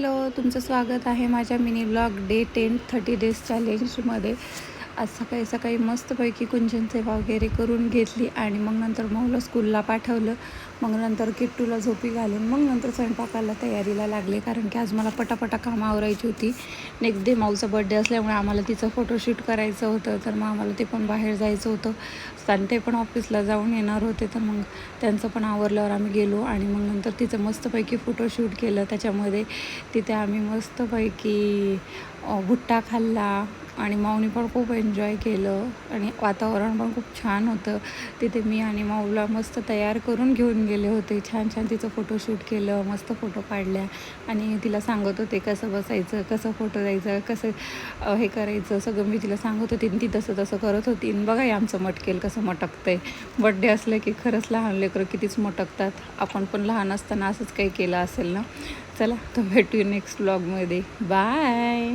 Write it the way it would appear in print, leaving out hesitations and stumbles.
Hello, तुमचं स्वागत आहे माझ्या मिनी ब्लॉग डे 10 30 डेज चॅलेंजमध्ये। आज सकाळी सकाळी मस्तपैकी कुंजन सेवा वगैरे करून घेतली आणि मग नंतर माऊला स्कूलला पाठवलं। मग नंतर किट्टूला झोपी घालून मग नंतर स्वयंपाकाला तयारीला लागले, कारण की आज मला पटापटा कामं आवरायची होती। नेक्स्ट डे माऊचा बड्डे असल्यामुळे आम्हाला तिचं फोटोशूट करायचं होतं, तर मग आम्हाला ते पण बाहेर जायचं होतं आणि ते पण ऑफिसला जाऊन येणार होते। तर मग त्यांचं पण आवरल्यावर आम्ही गेलो आणि मग नंतर तिचं मस्तपैकी फोटोशूट केलं। त्याच्यामध्ये तिथे आम्ही मस्तपैकी भुट्टा खाल्ला आणि माऊनी पण खूप एन्जॉय केलं आणि वातावरण पण खूप छान होतं। तिथे मी आणि माऊला मस्त तयार करून घेऊन गेले होते। छान छान तिचं फोटोशूट केलं, मस्त फोटो काढल्या आणि तिला सांगत होते कसं बसायचं, कसं फोटो द्यायचं, कसं हे करायचं, सगळं मी तिला सांगत होती आणि ती तसं तसं करत होती। बघा आमचं मटकेल कसं मटकतंय। बड्डे असलं की खरंच लहान लेकरं कितीच मटकतात। आपण पण लहान असताना असंच काही केलं असेल ना। चला तर भेटूया नेक्स्ट व्लॉगमध्ये। बाय।